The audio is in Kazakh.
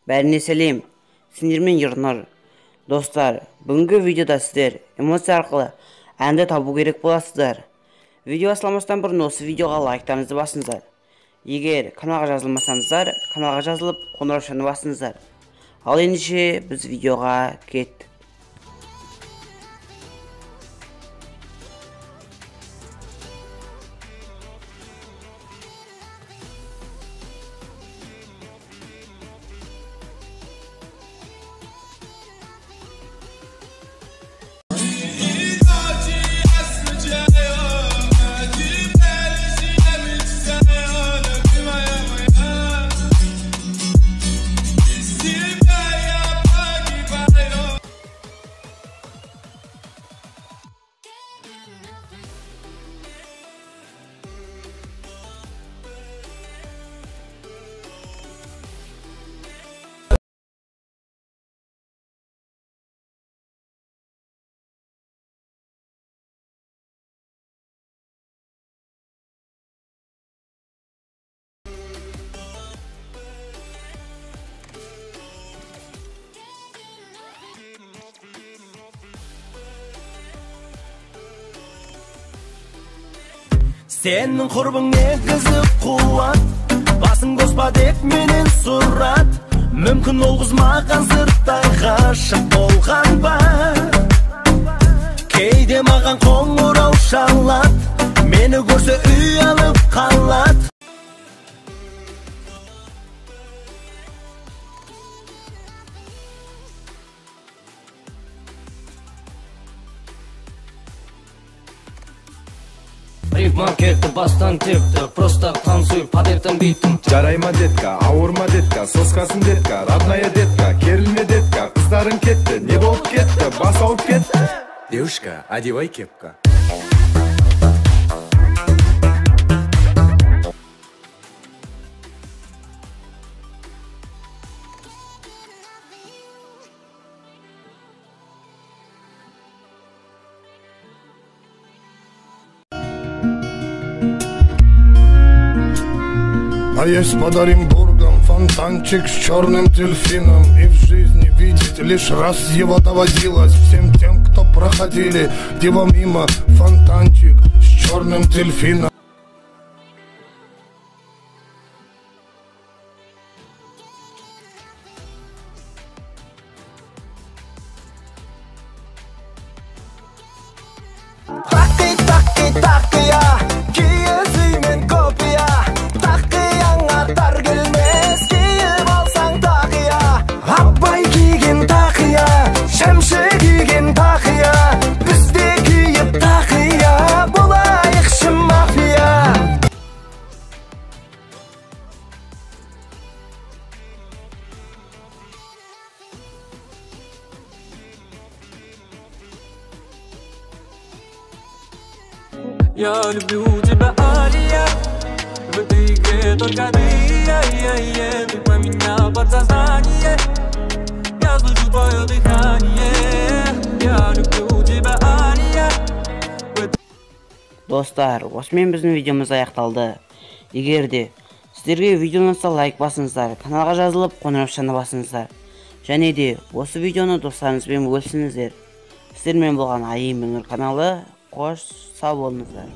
Бәріне сәлем, сендермен Ернар. Достар, бүгінгі видеода сіздер эмоция арқылы әнді табу керек боласыздар. Видео асламастан бұрын осы видеоға лайктарыңызды басыңыздар. Егер каналға жазылмасаңыздар, каналға жазылып, қоңырау тушағына басыңыздар. Ал ендеше біз видеоға кеттік. Senin kurбың негізі қуат, басың қоспа деп менен сұрат. Мүмкін ол қыз маған сырттай ғашық болған ба? Кейде маған қоңырау шалат, мені көрсе үй алып қалат. Рифма кетті, бастан тепті, просто танцуй под этим битім. Жарайма детка, ауырма детка, соскасын детка, родная детка, керілме детка, қыздарың кетті, не болып кетті, бас ауып кетті. Девушка, одевай кепка. А есть под Оренбургом фонтанчик с черным дельфином. И в жизни видеть лишь раз его доводилось. Всем тем, кто проходили его мимо, фонтанчик с черным дельфином. Я люблю тебя, Алия. В этой игре только ты, ты поменял подсознание. Я слышу твое дыхание. Я люблю тебя, Алия. Достар, осымен біздің видеомыз аяқталды. Егер де сіздерге видео ұнаса лайк басыңыздар, каналға жазылып, қоңырау тушағына басыңыздар. Және де осы видеоны достарыңызбен бөлісіңіздер. Сіздермен болған Айым Меңнұр каналы. Қош, сау болыңыздар.